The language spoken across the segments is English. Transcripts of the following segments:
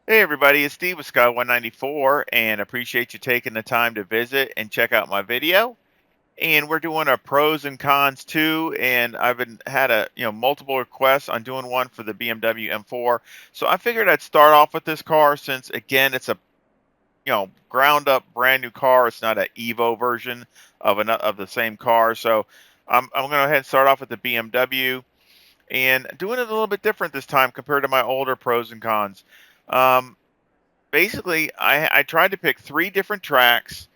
Hey everybody, it's Steve with Sky 194 and appreciate you taking the time to visit and check out my video. And we're doing a pros and cons too, and I've been had a multiple requests on doing one for the BMW M4. So I figured I'd start off with this car since again it's a ground up brand new car. It's not an Evo version of the same car. So I'm going to go ahead and start off with the BMW and doing it a little bit different this time compared to my older pros and cons. Um, Basically, I tried to pick three different tracks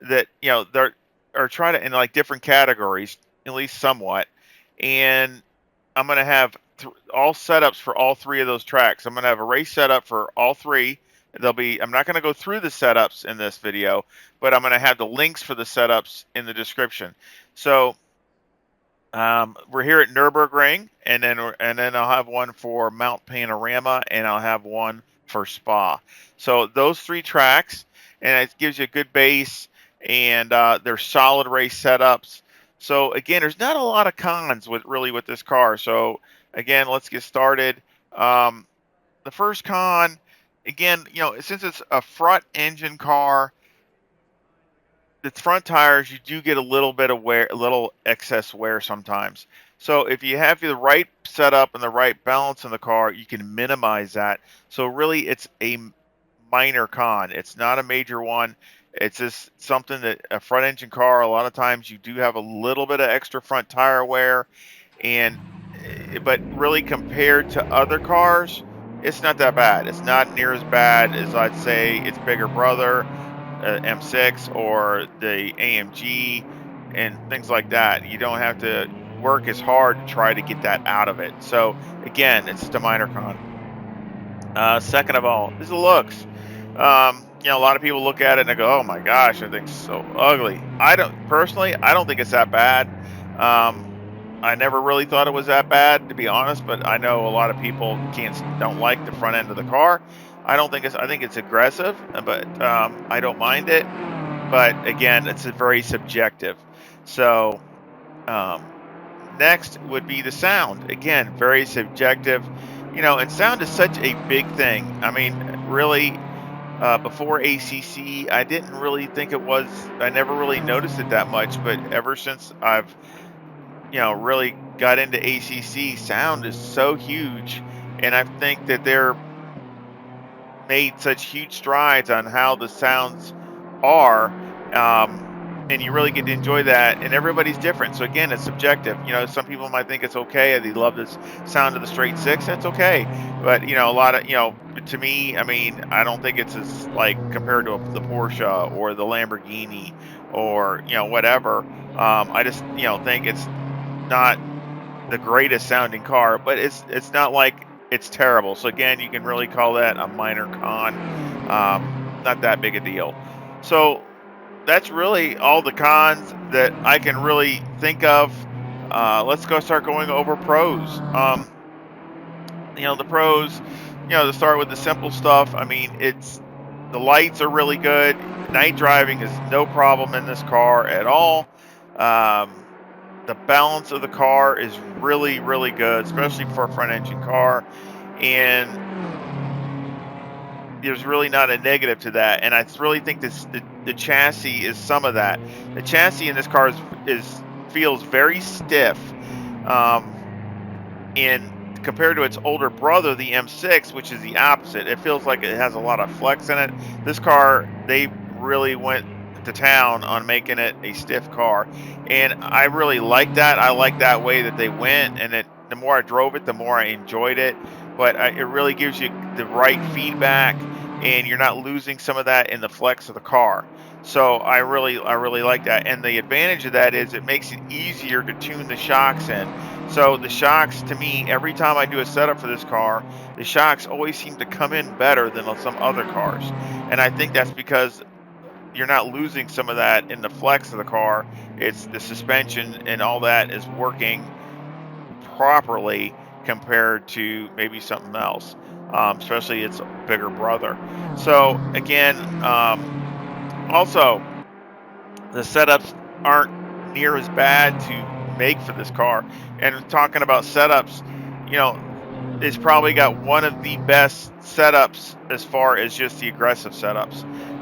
that they're or try to in like different categories, at least somewhat. And I'm gonna have all setups for all three of those tracks. I'm gonna have a race setup for all three. There'll be I'm not gonna go through the setups in this video, but I'm gonna have the links for the setups in the description. So we're here at Nurburgring, and then I'll have one for Mount Panorama, and I'll have one for Spa. So those three tracks, and it gives you a good base, and they're solid race setups. So again, there's not a lot of cons with this car. So again, let's get started. Um, the first con, again, since it's a front engine car, the front tires, you do get a little bit of wear, a little excess wear sometimes. So if you have the right setup and the right balance in the car, you can minimize that. So really, it's a minor con. It's not a major one. It's just something that a front engine car, a lot of times you do have a little bit of extra front tire wear, and but really compared to other cars, it's not that bad. It's not near as bad as I'd say its bigger brother, M6 or the AMG and things like that. You don't have to work as hard to try to get that out of it. So again, it's just a minor con. Second of all, is the looks. A lot of people look at it and they go, "Oh my gosh, I think it's so ugly." I don't personally, I don't think it's that bad. Um, I never really thought it was that bad, to be honest. But I know a lot of people don't like the front end of the car. I don't think it's. I think it's aggressive, but I don't mind it. But again, it's a very subjective. So um, next would be the sound. Again, very subjective. And sound is such a big thing. I mean, really, before ACC, I didn't really think it was. I never really noticed it that much. But ever since I've, really got into ACC, sound is so huge, and I think that they're made such huge strides on how the sounds are. Um, and you really get to enjoy that, and everybody's different. So again, it's subjective. Some people might think it's okay. They love the sound of the straight six. That's okay, but a lot of to me, I mean, I don't think it's as like compared to the Porsche or the Lamborghini or whatever. I just think it's not the greatest sounding car, but it's not like it's terrible. So again, you can really call that a minor con. Not that big a deal. So that's really all the cons that I can really think of. Let's go start going over pros. The pros, to start with the simple stuff. I mean, the lights are really good. Night driving is no problem in this car at all. Um, the balance of the car is really, really good, especially for a front engine car. And there's really not a negative to that. And I really think the chassis is some of that. The chassis in this car is feels very stiff. And compared to its older brother, the M6, which is the opposite, it feels like it has a lot of flex in it. This car, they really went to town on making it a stiff car, and I really like that. I like that way that they went, and the more I drove it, the more I enjoyed it. But it really gives you the right feedback, and you're not losing some of that in the flex of the car. So I really like that. And the advantage of that is it makes it easier to tune the shocks in. So the shocks, to me, every time I do a setup for this car, the shocks always seem to come in better than on some other cars. And I think that's because you're not losing some of that in the flex of the car. It's the suspension and all that is working properly compared to maybe something else, especially its bigger brother. So again, also the setups aren't near as bad to make for this car. And talking about setups, you know, it's probably got one of the best setups as far as just the aggressive setups.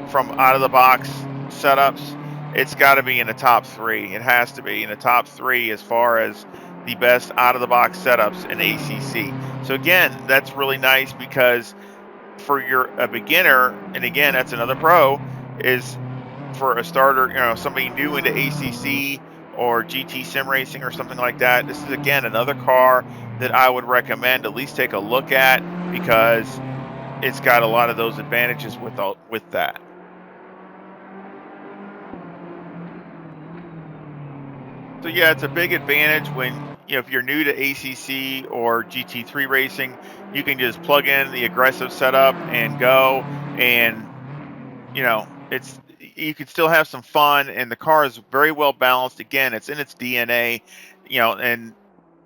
From out of the box setups, it's got to be in the top three. It has to be in the top three as far as the best out of the box setups in ACC. So again, that's really nice because for a beginner, and again, that's another pro, is for a starter, somebody new into ACC or GT sim racing or something like that. This is again another car that I would recommend at least take a look at because it's got a lot of those advantages with that. So yeah, it's a big advantage when if you're new to ACC or GT3 racing, you can just plug in the aggressive setup and go, and it's you can still have some fun, and the car is very well balanced. Again, it's in its DNA, and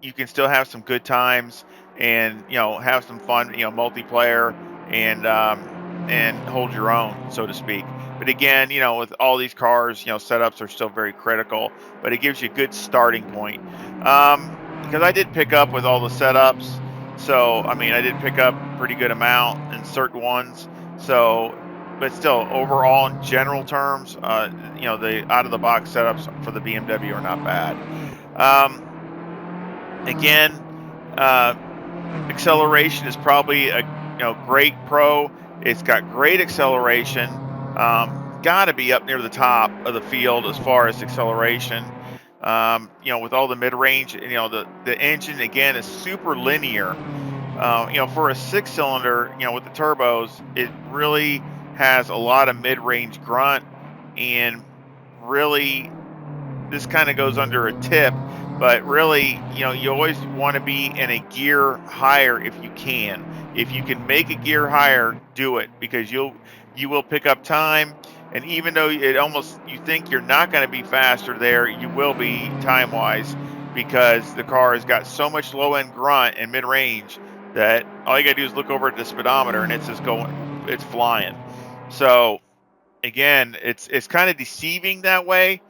you can still have some good times and have some fun, multiplayer and hold your own, so to speak. But again, with all these cars, setups are still very critical, but it gives you a good starting point. Because I did pick up with all the setups, so I mean, I did pick up pretty good amount in certain ones. So, but still, overall, in general terms, the out of the box setups for the BMW are not bad. Um, again, uh, acceleration is probably a great pro. It's got great acceleration. Got to be up near the top of the field as far as acceleration. With all the mid range, the engine again is super linear. For a six cylinder, with the turbos, it really has a lot of mid range grunt, and really this kind of goes under a tip, but really, you always want to be in a gear higher if you can. If you can make a gear higher, do it because you will pick up time. And even though you think you're not going to be faster there, you will be time wise because the car has got so much low end grunt and mid range that all you got to do is look over at the speedometer and it's just it's flying. So again, it's kind of deceiving that way,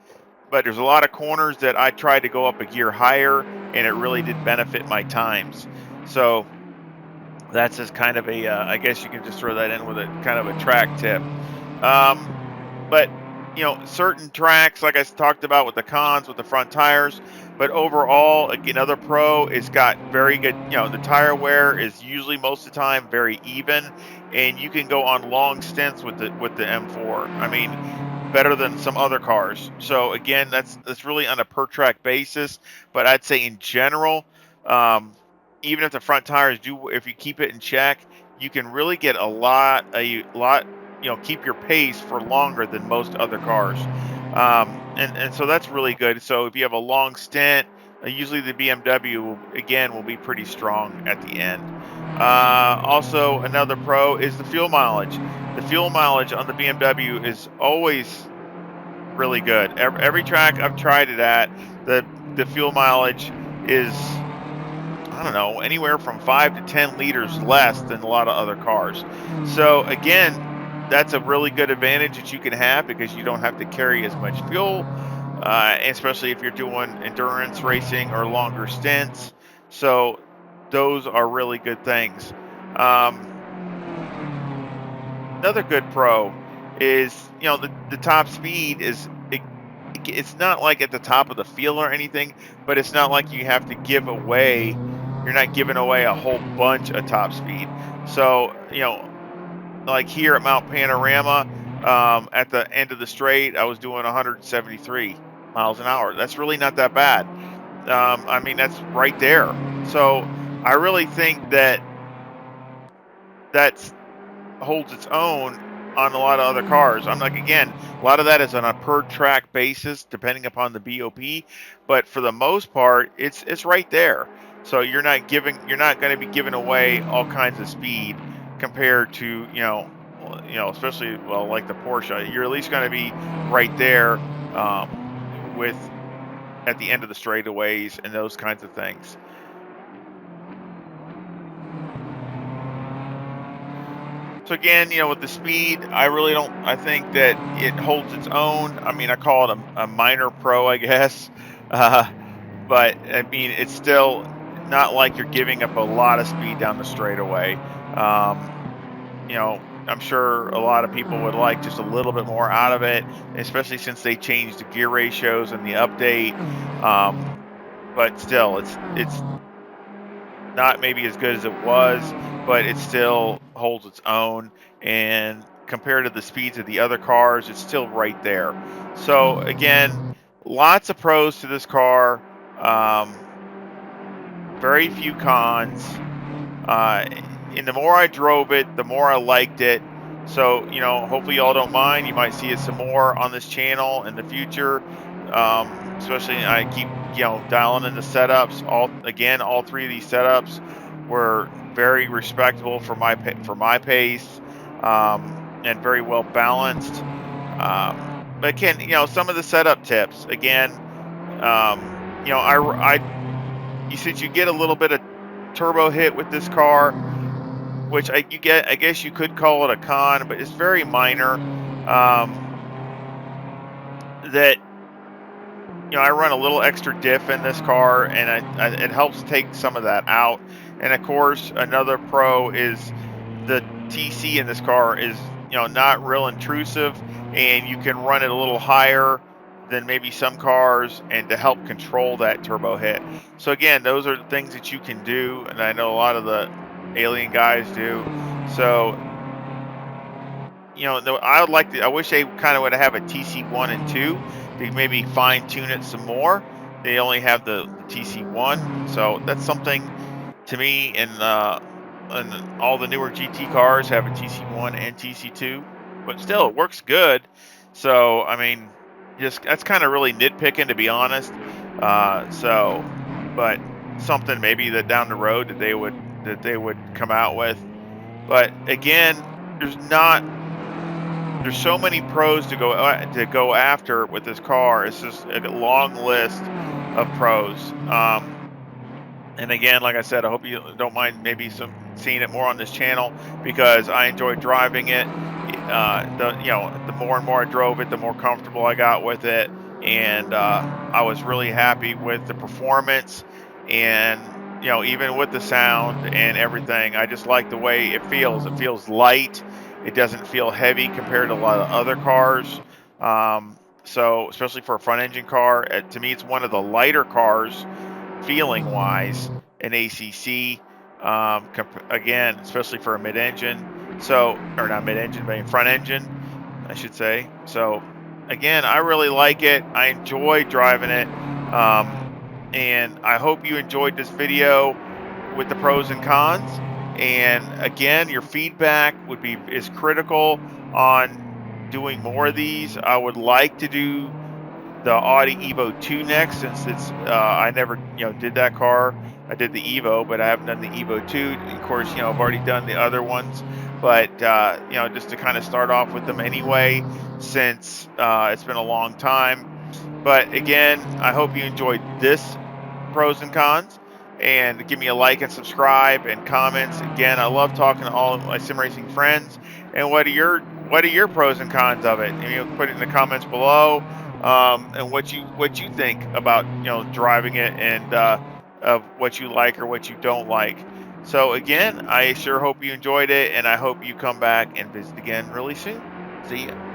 but there's a lot of corners that I tried to go up a gear higher, and it really did benefit my times. So that's just kind of I guess you can just throw that in with a kind of a track tip. Um, but certain tracks, like I talked about with the cons with the front tires, but overall, again, another pro, it's got very good. The tire wear is usually most of the time very even, and you can go on long stints with the M4. I mean, better than some other cars. So again, that's really on a per track basis. But I'd say in general, um, even if the front tires if you keep it in check, you can really get a lot, keep your pace for longer than most other cars. And so that's really good. So if you have a long stint, usually the BMW will be pretty strong at the end. Also, another pro is the fuel mileage. The fuel mileage on the BMW is always really good. Every track I've tried it at, the fuel mileage is, I don't know, anywhere from 5 to 10 liters less than a lot of other cars. So again, that's a really good advantage that you can have because you don't have to carry as much fuel, especially if you're doing endurance racing or longer stints. So those are really good things. Um, Another good pro is the top speed is it's not like at the top of the field or anything, but it's not like you have to give away. You're not giving away a whole bunch of top speed. So like here at Mount Panorama, at the end of the straight, I was doing 173 miles an hour. That's really not that bad. I mean, that's right there. So I really think that holds its own on a lot of other cars. I'm like, again, a lot of that is on a per track basis, depending upon the BOP, but for the most part, it's right there. So you're not going to be giving away all kinds of speed compared to especially like the Porsche. You're at least going to be right there, with at the end of the straightaways and those kinds of things. So again, with the speed, I really don't. I think that it holds its own. I mean, I call it a minor pro, I guess. Uh, but I mean, it's still not like you're giving up a lot of speed down the straightaway. You know, I'm sure a lot of people would like just a little bit more out of it, especially since they changed the gear ratios and the update. But still, it's not maybe as good as it was, but it still holds its own. And compared to the speeds of the other cars, it's still right there. So again, lots of pros to this car. Um, very few cons. Uh, and the more I drove it, the more I liked it. So, you know, hopefully y'all don't mind. You might see it some more on this channel in the future. Especially I keep, you know, dialing in the setups. All three of these setups were very respectable for my pace, and very well balanced. But again, you know, some of the setup tips again, you know, since you get a little bit of turbo hit with this car, which I guess you could call it a con, but it's very minor. Um, that you know, I run a little extra diff in this car, and it helps take some of that out. And of course, another pro is the TC in this car is, you know, not real intrusive, and you can run it a little higher than maybe some cars, and to help control that turbo hit. So again, those are the things that you can do, and I know a lot of the alien guys do. So, you know, I would like to. I wish they kind of would have a TC1 and 2 to maybe fine tune it some more. They only have the TC1, so that's something to me. And all the newer GT cars have a TC1 and TC2, but still it works good. So I mean, just that's kind of really nitpicking, to be honest. But something maybe that down the road that they would come out with. But again, there's not there's so many pros to go after with this car. It's just a long list of pros. And again, like I said, I hope you don't mind maybe seeing it more on this channel, because I enjoy driving it. The more and more I drove it, the more comfortable I got with it, and I was really happy with the performance, and you know, even with the sound and everything, I just like the way it feels. It feels light. It doesn't feel heavy compared to a lot of other cars. So especially for a front engine car, to me, it's one of the lighter cars feeling wise in ACC. Again, especially for a mid-engine, or not mid-engine, but front engine, I should say. So again, I really like it. I enjoy driving it, and I hope you enjoyed this video with the pros and cons. And again, your feedback is critical on doing more of these. I would like to do the Audi Evo 2 next, since it's I never, you know, did that car. I did the Evo, but I haven't done the Evo 2. And of course, you know, I've already done the other ones, but you know, just to kind of start off with them anyway, since it's been a long time. But again, I hope you enjoyed this pros and cons, and give me a like and subscribe and comments. Again, I love talking to all of my sim racing friends. And what are your pros and cons of it? And, you know, put it in the comments below. And what you think about, you know, driving it, and of what you like or what you don't like. So again, I sure hope you enjoyed it, and I hope you come back and visit again really soon. See ya.